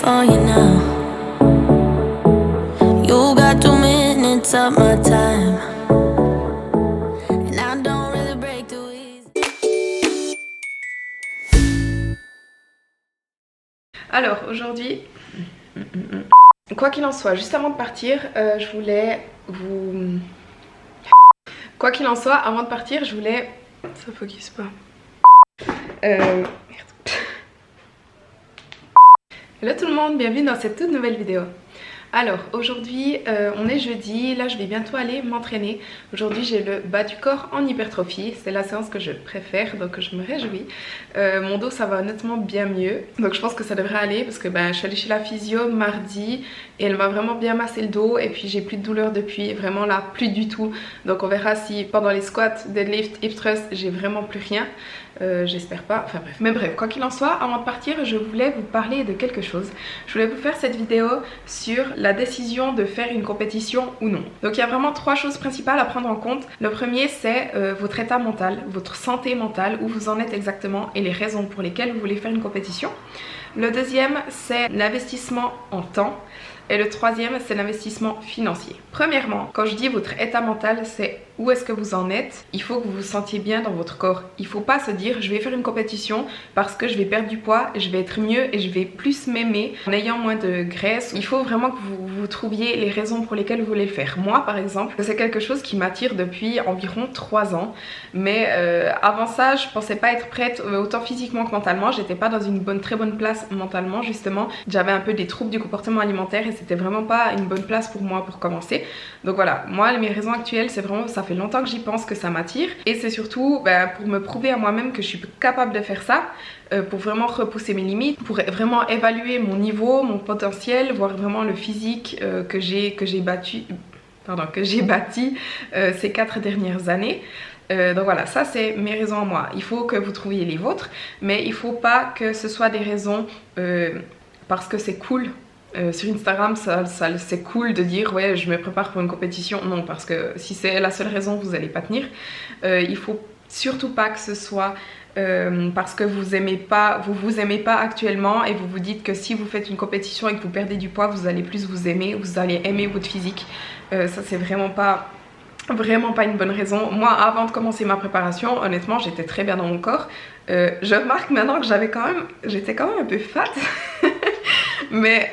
for you now. You got 2 minutes of my time, and I don't really break too easy. Alors aujourd'hui, quoi qu'il en soit, juste avant de partir, je voulais vous... Quoi qu'il en soit, avant de partir, je voulais... Ça focus pas. Merde. Hello tout le monde, bienvenue dans cette toute nouvelle vidéo. Alors aujourd'hui on est jeudi, là je vais bientôt aller m'entraîner. Aujourd'hui j'ai le bas du corps en hypertrophie, c'est la séance que je préfère donc je me réjouis. Mon dos ça va honnêtement bien mieux, donc je pense que ça devrait aller parce que je suis allée chez la physio mardi et elle m'a vraiment bien massé le dos et puis j'ai plus de douleur depuis, vraiment là plus du tout. Donc on verra si pendant les squats, deadlift, hip thrust j'ai vraiment plus rien. J'espère pas, enfin bref. Mais bref, quoi qu'il en soit, avant de partir je voulais vous parler de quelque chose. Je voulais vous faire cette vidéo sur la décision de faire une compétition ou non. Donc il y a vraiment 3 choses principales à prendre en compte. Le premier c'est votre état mental, votre santé mentale, où vous en êtes exactement et les raisons pour lesquelles vous voulez faire une compétition. Le deuxième c'est l'investissement en temps. Et le troisième, c'est l'investissement financier. Premièrement, quand je dis votre état mental, c'est où est-ce que vous en êtes. Il faut que vous vous sentiez bien dans votre corps. Il ne faut pas se dire, je vais faire une compétition parce que je vais perdre du poids, je vais être mieux et je vais plus m'aimer en ayant moins de graisse. Il faut vraiment que vous trouviez les raisons pour lesquelles vous voulez le faire. Moi, par exemple, c'est quelque chose qui m'attire depuis environ 3 ans. Mais avant ça, je pensais pas être prête autant physiquement que mentalement. J'étais pas dans une très bonne place mentalement, justement. J'avais un peu des troubles du comportement alimentaire et c'était vraiment pas une bonne place pour moi pour commencer. Donc voilà, moi mes raisons actuelles c'est vraiment, ça fait longtemps que j'y pense, que ça m'attire et c'est surtout pour me prouver à moi-même que je suis capable de faire ça, pour vraiment repousser mes limites, pour vraiment évaluer mon niveau, mon potentiel, voir vraiment le physique que j'ai bâti ces 4 dernières années. Donc voilà, ça c'est mes raisons à moi. Il faut que vous trouviez les vôtres, mais il faut pas que ce soit des raisons parce que c'est cool. Sur Instagram, c'est cool de dire ouais je me prépare pour une compétition. Non, parce que si c'est la seule raison, vous n'allez pas tenir. Il faut surtout pas que ce soit parce que vous vous aimez pas actuellement et vous vous dites que si vous faites une compétition et que vous perdez du poids, vous allez plus vous aimer, vous allez aimer votre physique. Ça c'est vraiment pas une bonne raison. Moi avant de commencer ma préparation, honnêtement j'étais très bien dans mon corps. Je remarque maintenant que j'étais quand même un peu fat. Mais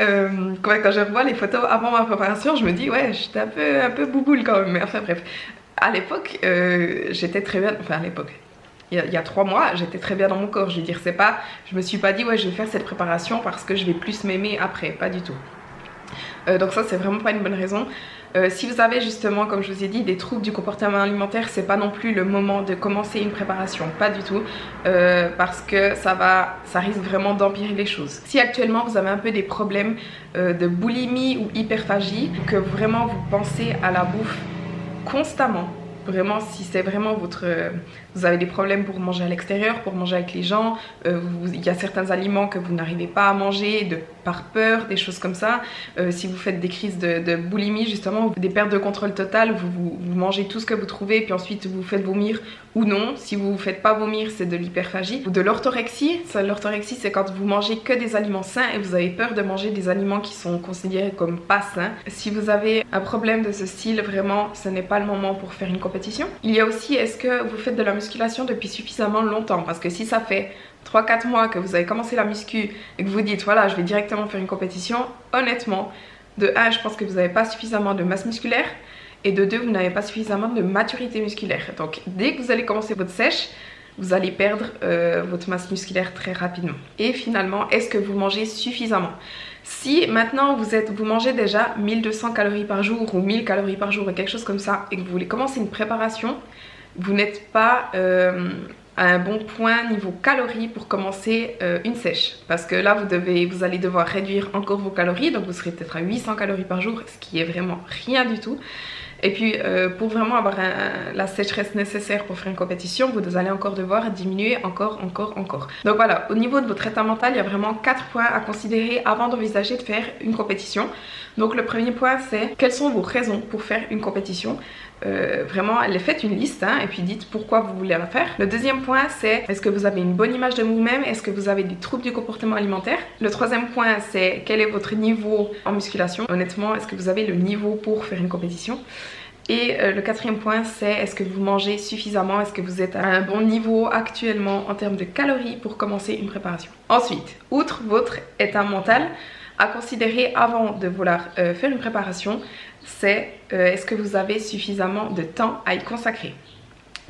quand je revois les photos avant ma préparation, je me dis ouais j'étais un peu bouboule quand même. Mais enfin bref, à l'époque j'étais très bien, enfin à l'époque il y a 3 mois j'étais très bien dans mon corps. Je veux dire, je me suis pas dit ouais je vais faire cette préparation parce que je vais plus m'aimer après, pas du tout. Donc ça c'est vraiment pas une bonne raison. Si vous avez justement, comme je vous ai dit, des troubles du comportement alimentaire, c'est pas non plus le moment de commencer une préparation, pas du tout, parce que ça risque vraiment d'empirer les choses. Si actuellement vous avez un peu des problèmes de boulimie ou hyperphagie, que vraiment vous pensez à la bouffe constamment, vraiment si c'est vraiment vous avez des problèmes pour manger à l'extérieur, pour manger avec les gens, il y a certains aliments que vous n'arrivez pas à manger par peur, des choses comme ça. Si vous faites des crises de boulimie justement, des pertes de contrôle total, vous mangez tout ce que vous trouvez puis ensuite vous faites vomir ou non. Si vous ne faites pas vomir, c'est de l'hyperphagie. Ou de l'orthorexie. L'orthorexie c'est quand vous mangez que des aliments sains et vous avez peur de manger des aliments qui sont considérés comme pas sains. Si vous avez un problème de ce style, vraiment ce n'est pas le moment pour faire une compétition. Il y a aussi, est-ce que vous faites de la musculation depuis suffisamment longtemps? Parce que si ça fait 3-4 mois que vous avez commencé la muscu et que vous dites voilà je vais directement faire une compétition, honnêtement, de 1 je pense que vous n'avez pas suffisamment de masse musculaire et de 2 vous n'avez pas suffisamment de maturité musculaire. Donc dès que vous allez commencer votre sèche, vous allez perdre votre masse musculaire très rapidement. Et finalement, est-ce que vous mangez suffisamment? Si maintenant vous mangez déjà 1200 calories par jour ou 1000 calories par jour ou quelque chose comme ça et que vous voulez commencer une préparation, vous n'êtes pas à un bon point niveau calories pour commencer une sèche, parce que là vous allez devoir réduire encore vos calories, donc vous serez peut-être à 800 calories par jour, ce qui est vraiment rien du tout. Et puis pour vraiment avoir la sécheresse nécessaire pour faire une compétition, vous allez encore devoir diminuer encore. Donc voilà, au niveau de votre état mental, il y a vraiment 4 points à considérer avant d'envisager de faire une compétition. Donc le premier point, c'est quelles sont vos raisons pour faire une compétition. Vraiment, faites une liste et puis dites pourquoi vous voulez la faire. Le deuxième point, c'est est-ce que vous avez une bonne image de vous-même, est-ce que vous avez des troubles du comportement alimentaire. Le troisième point, c'est quel est votre niveau en musculation. Honnêtement, est-ce que vous avez le niveau pour faire une compétition. Et le quatrième point, c'est est-ce que vous mangez suffisamment, est-ce que vous êtes à un bon niveau actuellement en termes de calories pour commencer une préparation. Ensuite, outre votre état mental, à considérer avant de vouloir faire une préparation, c'est est-ce que vous avez suffisamment de temps à y consacrer.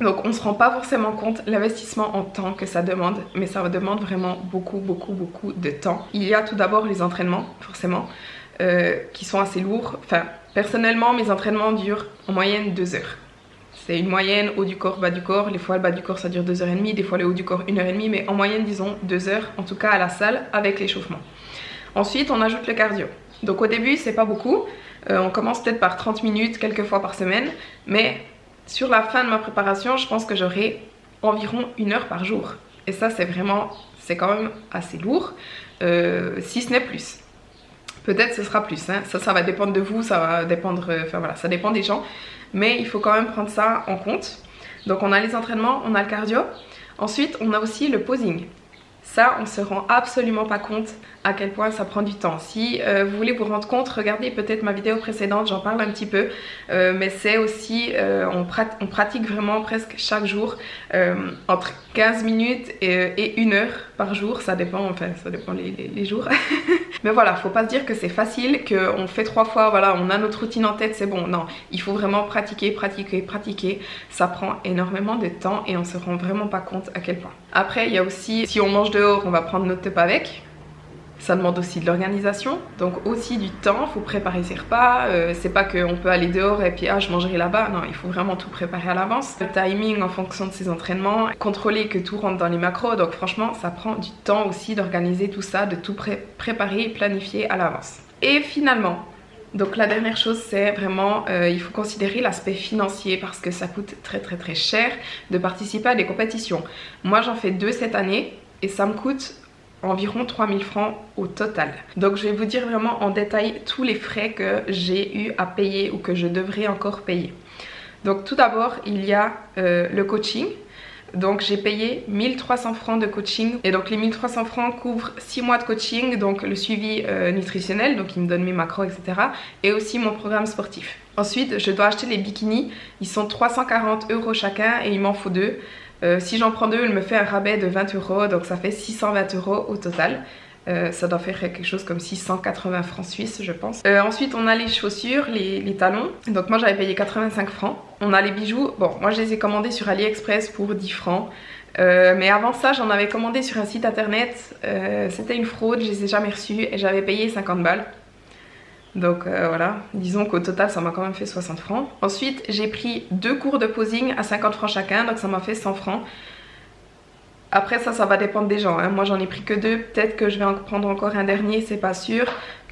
Donc on ne se rend pas forcément compte l'investissement en temps que ça demande, mais ça demande vraiment beaucoup de temps. Il y a tout d'abord les entraînements, forcément, qui sont assez lourds. Enfin, personnellement, mes entraînements durent en moyenne 2 heures. C'est une moyenne haut du corps, bas du corps. Les fois le bas du corps ça dure 2h30, des fois le haut du corps 1h30, mais en moyenne disons 2 heures, en tout cas à la salle avec l'échauffement. Ensuite on ajoute le cardio. Donc au début c'est pas beaucoup, on commence peut-être par 30 minutes quelques fois par semaine, mais sur la fin de ma préparation je pense que j'aurai environ 1 heure par jour. Et ça c'est quand même assez lourd, si ce n'est plus. Peut-être ce sera plus, ça va dépendre de vous, ça va dépendre, enfin voilà, ça dépend des gens. Mais il faut quand même prendre ça en compte. Donc on a les entraînements, on a le cardio. Ensuite on a aussi le posing. Ça, on ne se rend absolument pas compte à quel point ça prend du temps. Si vous voulez vous rendre compte, regardez peut-être ma vidéo précédente, j'en parle un petit peu. Mais c'est aussi, on pratique vraiment presque chaque jour entre 15 minutes et 1 heure par jour. Ça dépend, enfin ça dépend les jours. Mais voilà, faut pas se dire que c'est facile, qu'on fait 3 fois, voilà, on a notre routine en tête, c'est bon. Non, il faut vraiment pratiquer. Ça prend énormément de temps et on se rend vraiment pas compte à quel point. Après, il y a aussi, si on mange dehors, on va prendre notre top avec. Ça demande aussi de l'organisation, donc aussi du temps, il faut préparer ses repas. C'est pas qu'on peut aller dehors et puis je mangerai là-bas. Non, il faut vraiment tout préparer à l'avance. Le timing en fonction de ses entraînements, contrôler que tout rentre dans les macros. Donc franchement, ça prend du temps aussi d'organiser tout ça, de tout préparer et planifier à l'avance. Et finalement, donc la dernière chose, c'est vraiment, il faut considérer l'aspect financier parce que ça coûte très cher de participer à des compétitions. Moi, j'en fais 2 cette année et ça me coûte environ 3000 francs au total. Donc je vais vous dire vraiment en détail tous les frais que j'ai eu à payer ou que je devrais encore payer. Donc tout d'abord, il y a le coaching. Donc j'ai payé 1300 francs de coaching et donc les 1300 francs couvrent 6 mois de coaching, donc le suivi nutritionnel, donc il me donne mes macros, etc. et aussi mon programme sportif. Ensuite je dois acheter les bikinis, ils sont 340 € chacun et il m'en faut 2. Si j'en prends 2, il me fait un rabais de 20 €, donc ça fait 620 € au total. Ça doit faire quelque chose comme 680 francs suisses, je pense. Ensuite, on a les chaussures, les talons. Donc moi, j'avais payé 85 francs. On a les bijoux. Bon, moi, je les ai commandés sur AliExpress pour 10 francs. Mais avant ça, j'en avais commandé sur un site internet. C'était une fraude, je les ai jamais reçus et j'avais payé 50 balles. Donc voilà, disons qu'au total ça m'a quand même fait 60 francs. Ensuite j'ai pris 2 cours de posing à 50 francs chacun, donc ça m'a fait 100 francs. Après ça va dépendre des gens, moi j'en ai pris que 2, peut-être que je vais en prendre encore un dernier, c'est pas sûr.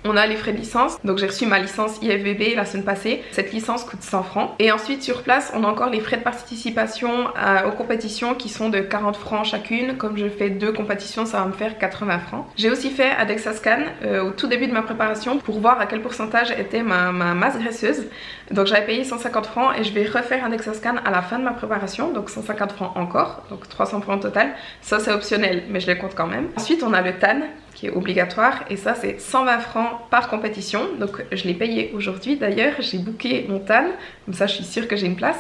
On a les frais de licence, donc j'ai reçu ma licence IFBB la semaine passée. Cette licence coûte 100 francs. Et ensuite sur place, on a encore les frais de participation aux compétitions qui sont de 40 francs chacune. Comme je fais 2 compétitions, ça va me faire 80 francs. J'ai aussi fait un DEXA-scan au tout début de ma préparation pour voir à quel pourcentage était ma masse graisseuse. Donc j'avais payé 150 francs et je vais refaire un DEXA-scan à la fin de ma préparation, donc 150 francs encore, donc 300 francs au total. Ça c'est optionnel, mais je les compte quand même. Ensuite on a le TAN qui est obligatoire et ça c'est 120 francs par compétition, donc je l'ai payé aujourd'hui d'ailleurs, j'ai booké mon TAN, comme ça je suis sûre que j'ai une place,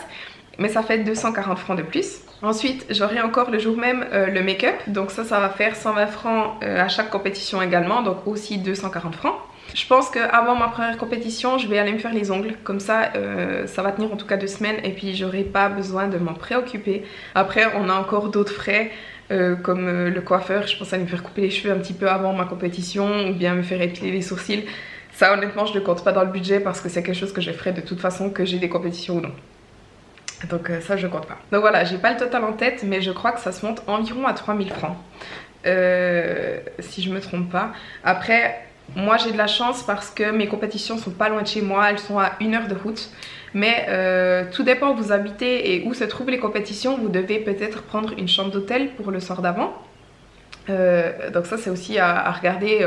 mais ça fait 240 francs de plus. Ensuite j'aurai encore le jour même le make-up, donc ça va faire 120 francs à chaque compétition également, donc aussi 240 francs. Je pense qu'avant ma première compétition, je vais aller me faire les ongles, comme ça ça va tenir en tout cas 2 semaines et puis j'aurai pas besoin de m'en préoccuper. Après on a encore d'autres frais, comme le coiffeur, je pense aller me faire couper les cheveux un petit peu avant ma compétition ou bien me faire épiler les sourcils. Ça honnêtement je ne le compte pas dans le budget parce que c'est quelque chose que je ferai de toute façon que j'ai des compétitions ou non. Donc ça je compte pas. Donc voilà, j'ai pas le total en tête mais je crois que ça se monte environ à 3000 francs. Si je me trompe pas. Après Moi j'ai de la chance parce que mes compétitions sont pas loin de chez moi, elles sont à 1 heure de route. Mais tout dépend où vous habitez et où se trouvent les compétitions. Vous devez peut-être prendre une chambre d'hôtel pour le soir d'avant. Donc ça c'est aussi à regarder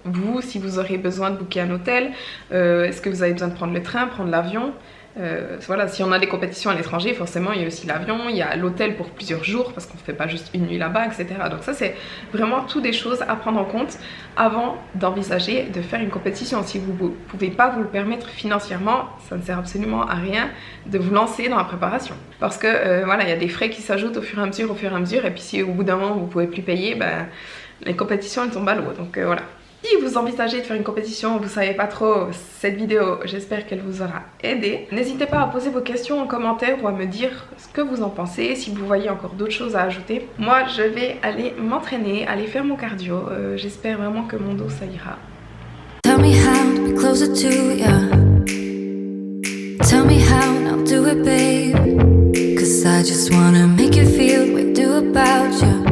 vous, si vous aurez besoin de booker un hôtel. Est-ce que vous avez besoin de prendre le train, prendre l'avion? Voilà, si on a des compétitions à l'étranger, forcément il y a aussi l'avion, il y a l'hôtel pour plusieurs jours parce qu'on ne fait pas juste une nuit là-bas, etc. Donc ça c'est vraiment tout des choses à prendre en compte avant d'envisager de faire une compétition. Si vous ne pouvez pas vous le permettre financièrement, ça ne sert absolument à rien de vous lancer dans la préparation. Parce que voilà, il y a des frais qui s'ajoutent au fur et à mesure, et puis si au bout d'un moment vous ne pouvez plus payer, ben, les compétitions elles tombent à l'eau. Donc voilà. Si vous envisagez de faire une compétition, vous savez pas trop, cette vidéo, j'espère qu'elle vous aura aidé. N'hésitez pas à poser vos questions en commentaire ou à me dire ce que vous en pensez, si vous voyez encore d'autres choses à ajouter. Moi, je vais aller m'entraîner, aller faire mon cardio. J'espère vraiment que mon dos, ça ira. Tell me how to be closer to you. Tell me how and I'll do it, babe. Cause I just wanna make you feel what I do about you.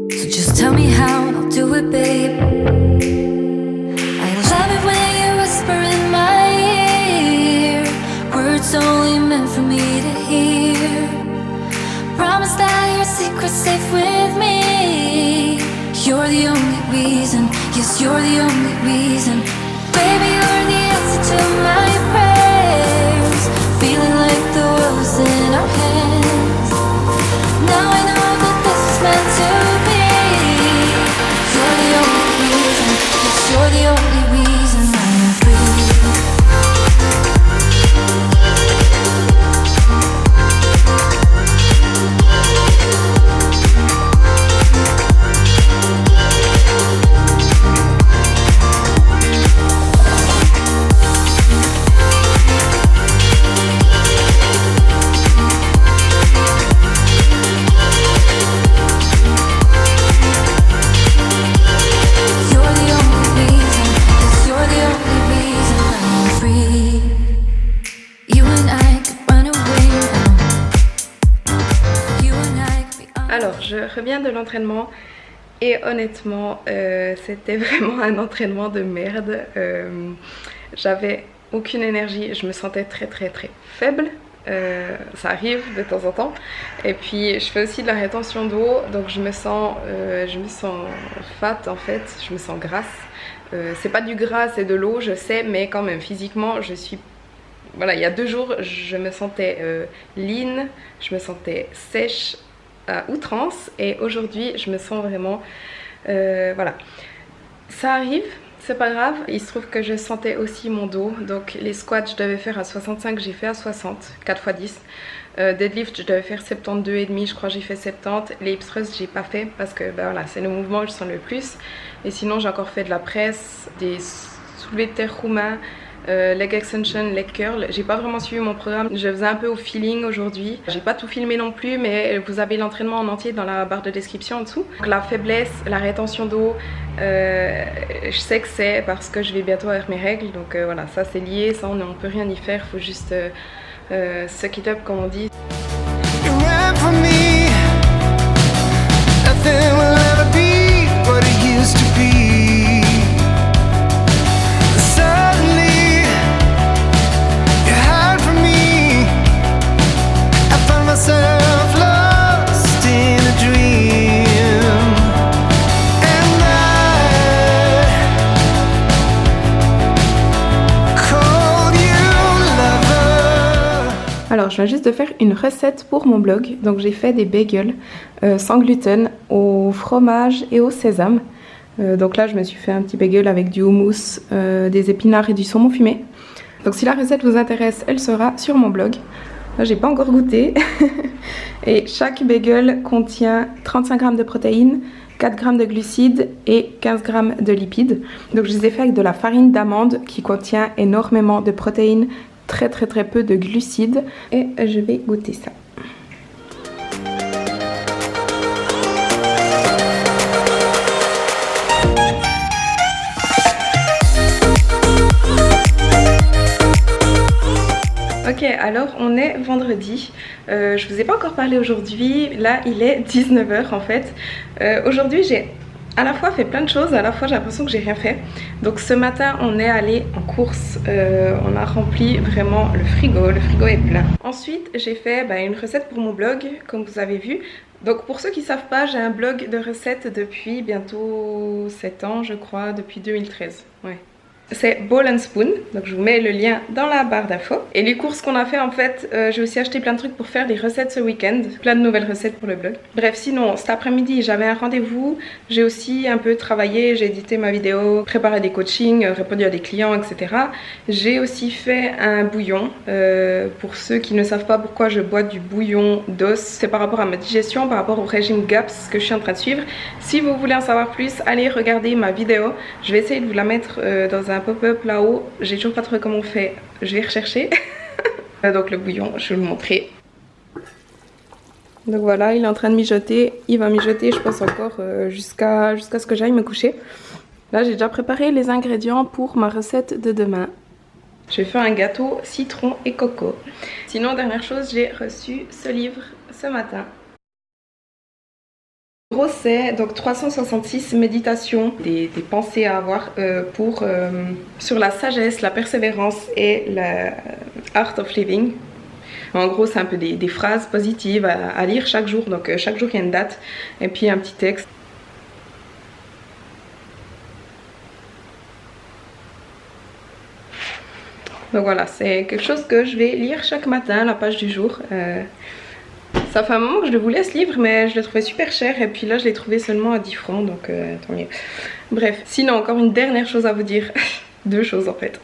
So just tell me how and I'll do it, babe. I love it when you whisper in my ear, words only meant for me to hear. Promise that your secret's safe with me. You're the only reason, yes, you're the only reason. Baby, you're the answer to my prayers. Feeling like the world's in our hands. Now I know that this is meant to be. You're the only reason, yes, you're the only reason I'm free. Alors, je reviens de l'entraînement et honnêtement, c'était vraiment un entraînement de merde. J'avais aucune énergie, je me sentais très faible. Ça arrive de temps en temps. Et puis, je fais aussi de la rétention d'eau, donc je me sens fat en fait, je me sens grasse. C'est pas du gras, c'est de l'eau, je sais, mais quand même, physiquement, je suis... Voilà, il y a 2 jours, je me sentais lean, je me sentais sèche à outrance, et aujourd'hui je me sens vraiment voilà, ça arrive, c'est pas grave. Il se trouve que je sentais aussi mon dos, donc les squats je devais faire à 65, j'ai fait à 60, 4 x 10. Deadlift je devais faire 72,5, je crois j'ai fait 70. Les hip thrusts j'ai pas fait parce que ben voilà, c'est le mouvement où je sens le plus, et sinon j'ai encore fait de la presse, des soulevés de terre roumains, leg extension, leg curl. J'ai pas vraiment suivi mon programme, je faisais un peu au feeling aujourd'hui. J'ai pas tout filmé non plus, mais vous avez l'entraînement en entier dans la barre de description en dessous. Donc la faiblesse, la rétention d'eau, je sais que c'est parce que je vais bientôt avoir mes règles, donc voilà, ça c'est lié, ça on peut rien y faire, faut juste suck it up comme on dit. Alors je viens juste de faire une recette pour mon blog, donc j'ai fait des bagels sans gluten au fromage et au sésame. Donc là je me suis fait un petit bagel avec du houmous, des épinards et du saumon fumé. Donc si la recette vous intéresse, elle sera sur mon blog. Là j'ai pas encore goûté. Et chaque bagel contient 35 g de protéines, 4 g de glucides et 15 g de lipides. Donc je les ai fait avec de la farine d'amande qui contient énormément de protéines, très peu de glucides, et je vais goûter ça. Ok, alors on est vendredi, je vous ai pas encore parlé aujourd'hui, là il est 19 h en fait. Aujourd'hui j'ai à la fois fait plein de choses, à la fois j'ai l'impression que j'ai rien fait. Donc ce matin on est allé en course, on a rempli vraiment le frigo est plein. Ensuite j'ai fait une recette pour mon blog comme vous avez vu. Donc pour ceux qui ne savent pas, j'ai un blog de recettes depuis bientôt 7 ans je crois, depuis 2013. Ouais. C'est Bowl & Spoon, donc je vous mets le lien dans la barre d'infos. Et les courses qu'on a fait en fait, j'ai aussi acheté plein de trucs pour faire des recettes ce week-end. Plein de nouvelles recettes pour le blog. Bref, sinon cet après-midi j'avais un rendez-vous. J'ai aussi un peu travaillé, j'ai édité ma vidéo, préparé des coachings, répondu à des clients, etc. J'ai aussi fait un bouillon. Pour ceux qui ne savent pas pourquoi je bois du bouillon d'os, c'est par rapport à ma digestion, par rapport au régime GAPS que je suis en train de suivre. Si vous voulez en savoir plus, allez regarder ma vidéo. Je vais essayer de vous la mettre dans un pop-up là-haut, j'ai toujours pas trouvé comment on fait, je vais rechercher. Donc le bouillon, je vais vous le montrer. Donc voilà, il est en train de mijoter, il va mijoter je pense encore jusqu'à ce que j'aille me coucher. Là j'ai déjà préparé les ingrédients pour ma recette de demain. Je vais faire un gâteau citron et coco. Sinon dernière chose, j'ai reçu ce livre ce matin. En gros c'est donc 366 méditations, des pensées à avoir sur la sagesse, la persévérance et la art of living. En gros c'est un peu des phrases positives à lire chaque jour, donc chaque jour il y a une date et puis un petit texte. Donc voilà, c'est quelque chose que je vais lire chaque matin, la page du jour. Ça fait un moment que je le voulais ce livre mais je l'ai trouvé super cher et puis là je l'ai trouvé seulement à 10 francs donc tant mieux. Bref, sinon encore une dernière chose à vous dire, deux choses en fait.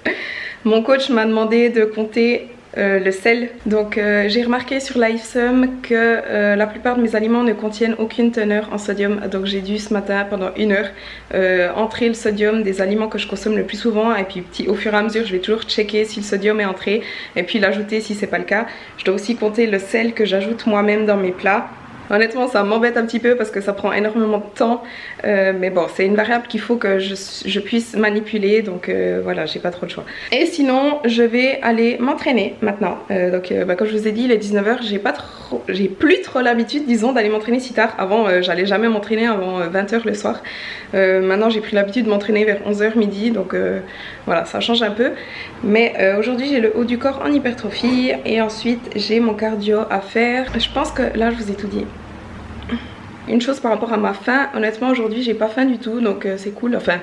Mon coach m'a demandé de compter le sel. Donc j'ai remarqué sur LifeSum que la plupart de mes aliments ne contiennent aucune teneur en sodium. Donc j'ai dû ce matin pendant 1 heure entrer le sodium des aliments que je consomme le plus souvent. Et puis au fur et à mesure je vais toujours checker si le sodium est entré et puis l'ajouter si c'est pas le cas. Je dois aussi compter le sel que j'ajoute moi-même dans mes plats. Honnêtement ça m'embête un petit peu parce que ça prend énormément de temps mais bon c'est une variable qu'il faut que je puisse manipuler donc voilà j'ai pas trop de choix. Et sinon je vais aller m'entraîner maintenant comme je vous ai dit il est 19 h, j'ai plus trop l'habitude disons d'aller m'entraîner si tard. Avant j'allais jamais m'entraîner avant 20 h le soir. Maintenant j'ai pris l'habitude de m'entraîner vers 11 h midi donc voilà ça change un peu. Mais aujourd'hui j'ai le haut du corps en hypertrophie et ensuite j'ai mon cardio à faire. Je pense que là je vous ai tout dit. Une chose par rapport à ma faim, honnêtement aujourd'hui j'ai pas faim du tout donc c'est cool, enfin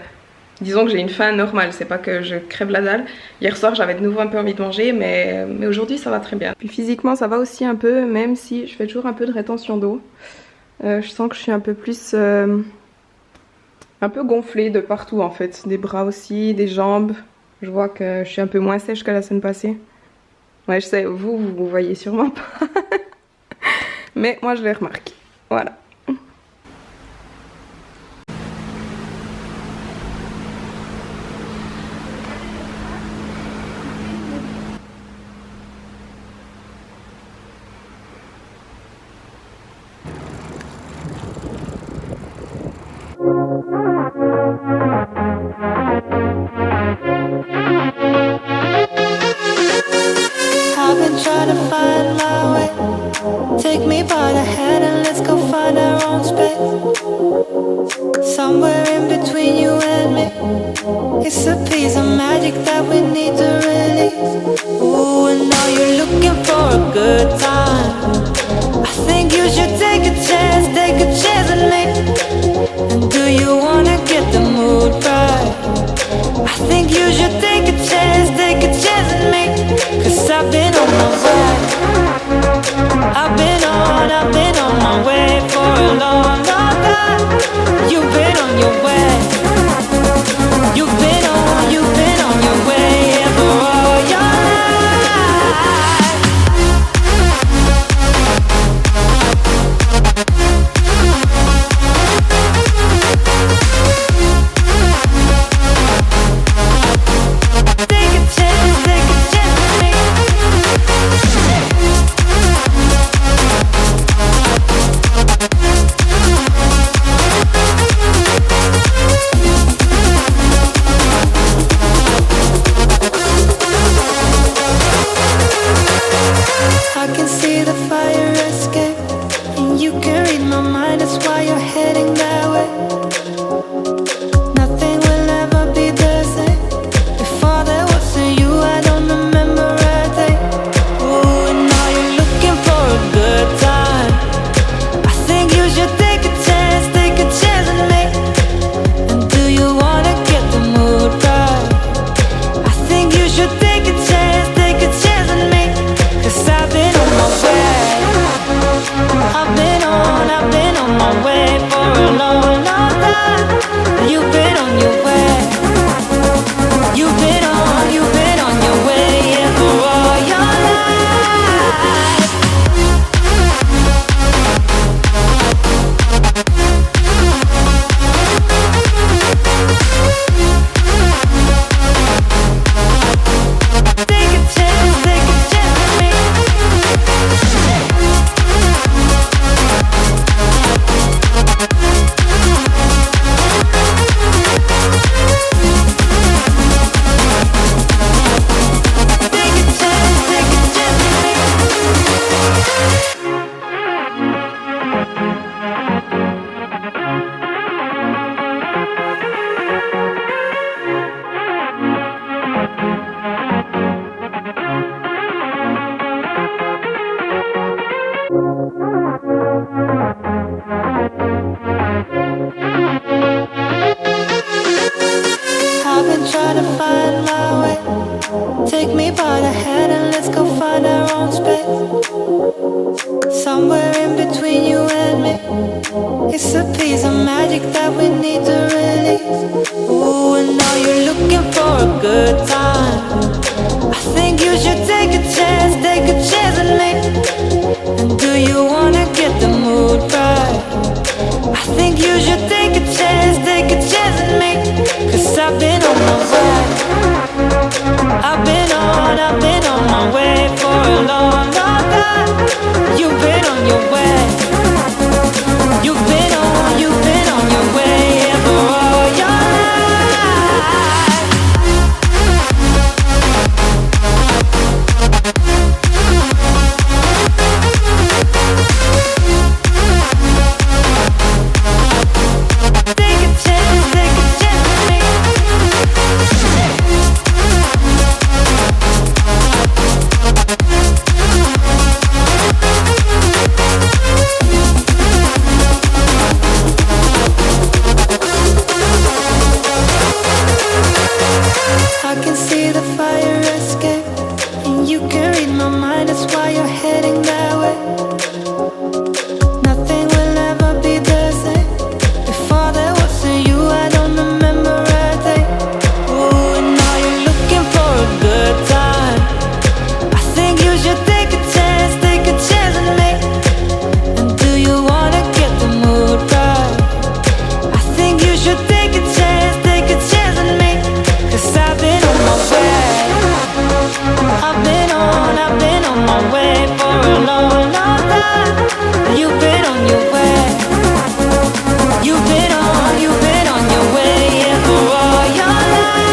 disons que j'ai une faim normale, c'est pas que je crève la dalle. Hier soir j'avais de nouveau un peu envie de manger mais aujourd'hui ça va très bien. Puis physiquement ça va aussi un peu même si je fais toujours un peu de rétention d'eau. Je sens que je suis un peu plus un peu gonflée de partout en fait, des bras aussi, des jambes. Je vois que je suis un peu moins sèche que la semaine passée. Ouais je sais, vous voyez sûrement pas. Mais moi je le remarque, voilà. I've been trying to find my way. Take me by the hand and let's go find our own space. Somewhere in between you and me. It's a piece of magic that we need to release. Ooh, and now you're looking for a good time. I think you should take a chance on me. And do you wanna get the mood right? I think you should take a chance on me. Cause I've been on my way. I've been on my way for a long, long time. You've been on your way. You've been on your way for all your life. head and let's go find our own space. Somewhere in between you and me. It's a piece of magic that we need to release. Ooh, and now you're looking for a good time. I think you should take a chance with me. And do you wanna get the mood right? I think you should take a chance with me. 'Cause I've been on my way. I've been on my way for a long, long time. You've been on your way. You've been on your way for all your life. Take a chance with me. I can see the fire escape, and you can read my mind, that's why you're heading that way. Nothing will ever be the same. Before there was a you, I don't remember a day. Ooh, and now you're looking for a good time. I think you should take a chance with me. And do you wanna get the mood right? I think you should take a chance with me. 'Cause I've been on my way. I've been on my way for a long, long time. You've been on your way. You've been on your way, yeah, for all your life.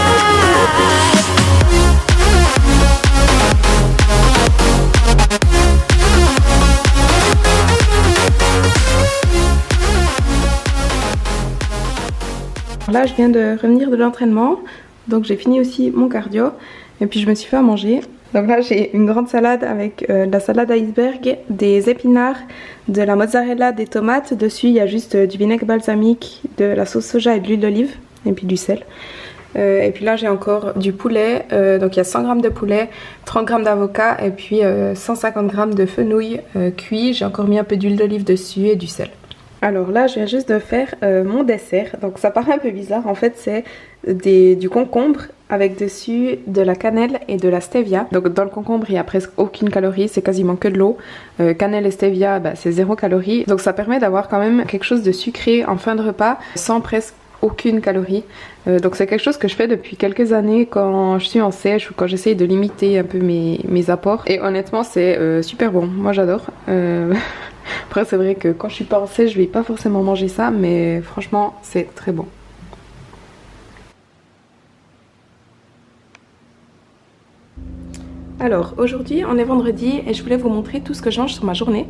Là, je viens de revenir de l'entraînement, donc j'ai fini aussi mon cardio et puis je me suis fait à manger. Donc là, j'ai une grande salade avec de la salade iceberg, des épinards, de la mozzarella, des tomates. Dessus, il y a juste du vinaigre balsamique, de la sauce soja et de l'huile d'olive et puis du sel. Et puis là, j'ai encore du poulet, donc il y a 100 g de poulet, 30 g d'avocat et puis 150 g de fenouil cuit. J'ai encore mis un peu d'huile d'olive dessus et du sel. Alors là, je viens juste de faire mon dessert. Donc ça paraît un peu bizarre. En fait, c'est du concombre avec dessus de la cannelle et de la stevia. Donc dans le concombre, il n'y a presque aucune calorie. C'est quasiment que de l'eau. Cannelle et stevia, bah, c'est 0 calorie. Donc ça permet d'avoir quand même quelque chose de sucré en fin de repas sans presque aucune calorie. Donc c'est quelque chose que je fais depuis quelques années quand je suis en sèche ou quand j'essaye de limiter un peu mes apports. Et honnêtement, c'est super bon. Moi, j'adore. Après, c'est vrai que quand je suis pas en sèche, je vais pas forcément manger ça, mais franchement, c'est très bon. Alors, aujourd'hui, on est vendredi et je voulais vous montrer tout ce que je mange sur ma journée.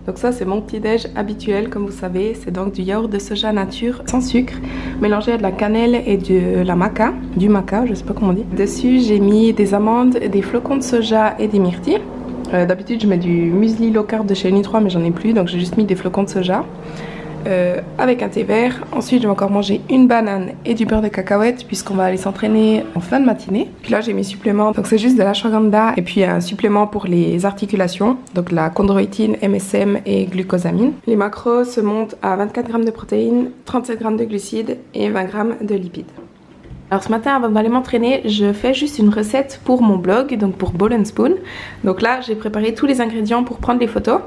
Donc ça, c'est mon petit-déj habituel, comme vous savez. C'est donc du yaourt de soja nature sans sucre, mélangé à de la cannelle et de la maca, du maca, je sais pas comment on dit. Dessus, j'ai mis des amandes, des flocons de soja et des myrtilles. D'habitude, je mets du muesli low carb de chez Nutri, mais j'en ai plus, donc j'ai juste mis des flocons de soja avec un thé vert. Ensuite, je vais encore manger une banane et du beurre de cacahuète puisqu'on va aller s'entraîner en fin de matinée. Puis là, j'ai mes suppléments, donc c'est juste de l'ashwagandha et puis un supplément pour les articulations, donc la chondroïtine, MSM et glucosamine. Les macros se montent à 24 g de protéines, 37 g de glucides et 20 g de lipides. Alors ce matin, avant d'aller m'entraîner, je fais juste une recette pour mon blog, donc pour Bowl & Spoon. Donc là, j'ai préparé tous les ingrédients pour prendre les photos.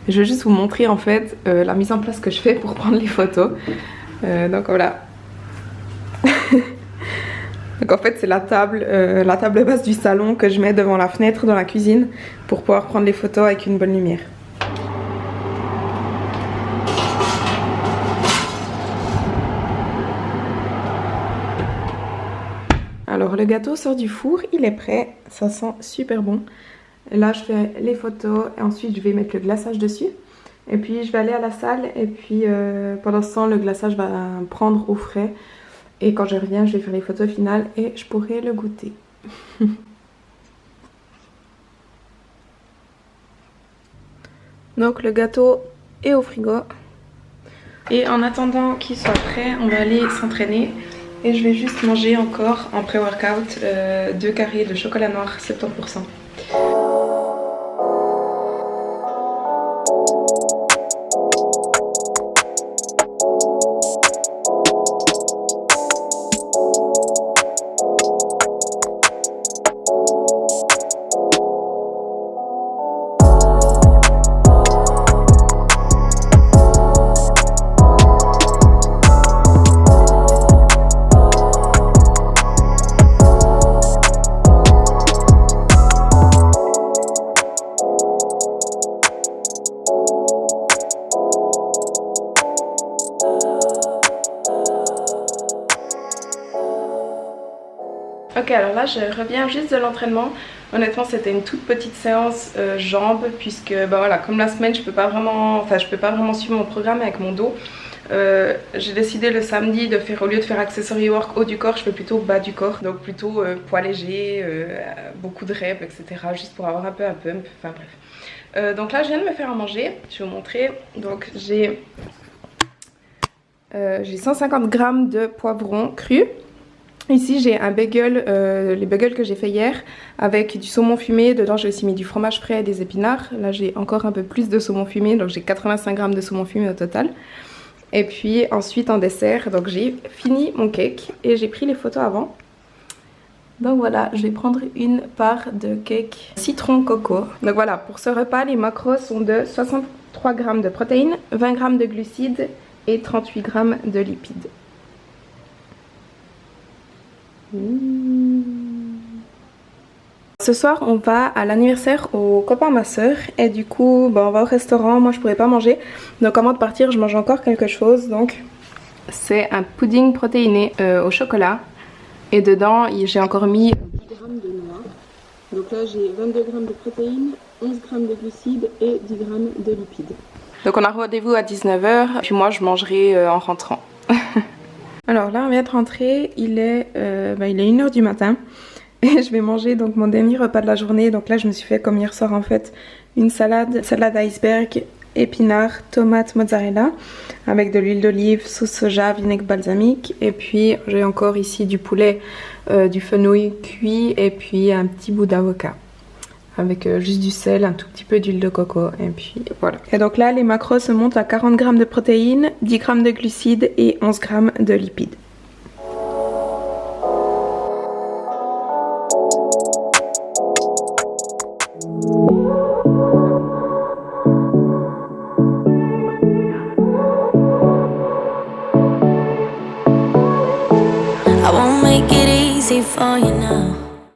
Je vais juste vous montrer en fait la mise en place que je fais pour prendre les photos. Donc voilà. Donc en fait, c'est la table basse du salon que je mets devant la fenêtre dans la cuisine pour pouvoir prendre les photos avec une bonne lumière. Alors le gâteau sort du four, il est prêt, ça sent super bon. Là je fais les photos et ensuite je vais mettre le glaçage dessus. Et puis je vais aller à la salle et puis pendant ce temps le glaçage va prendre au frais. Et quand je reviens je vais faire les photos finales et je pourrai le goûter. Donc le gâteau est au frigo. Et en attendant qu'il soit prêt, on va aller s'entraîner. Et je vais juste manger encore en pré-workout 2 carrés de chocolat noir 70%. Ok, alors là je reviens juste de l'entraînement. Honnêtement c'était une toute petite séance jambes puisque bah voilà, comme la semaine je peux pas vraiment suivre mon programme avec mon dos. J'ai décidé le samedi de faire, au lieu de faire accessory work haut du corps, je fais plutôt bas du corps, donc plutôt poids léger, beaucoup de reps, etc. juste pour avoir un peu un pump, enfin bref. Donc là je viens de me faire à manger, je vais vous montrer. Donc j'ai 150 g de poivrons crus. Ici j'ai un bagel, les bagels que j'ai fait hier avec du saumon fumé. Dedans j'ai aussi mis du fromage frais et des épinards. Là j'ai encore un peu plus de saumon fumé, donc j'ai 85 g de saumon fumé au total. Et puis ensuite en dessert, donc j'ai fini mon cake et j'ai pris les photos avant. Donc voilà, je vais prendre une part de cake citron coco. Donc voilà, pour ce repas les macros sont de 63 g de protéines, 20 g de glucides et 38 g de lipides. Ce soir on va à l'anniversaire au copain de ma soeur et du coup on va au restaurant. Moi je pourrais pas manger, donc avant de partir je mange encore quelque chose. Donc c'est un pudding protéiné au chocolat et dedans j'ai encore mis 10 g de noix. Donc là j'ai 22 g de protéines, 11 g de glucides et 10 g de lipides. Donc on a rendez-vous à 19 h puis moi je mangerai en rentrant. Alors là on vient de rentrer, il est 1 h du matin et je vais manger donc mon dernier repas de la journée. Donc là je me suis fait comme hier soir en fait une salade iceberg, épinards, tomates, mozzarella avec de l'huile d'olive, sauce soja, vinaigre balsamique et puis j'ai encore ici du poulet, du fenouil cuit et puis un petit bout d'avocat avec juste du sel, un tout petit peu d'huile de coco et puis voilà. Et donc là les macros se montent à 40 g de protéines, 10 g de glucides et 11 g de lipides. I won't make it easy for you now.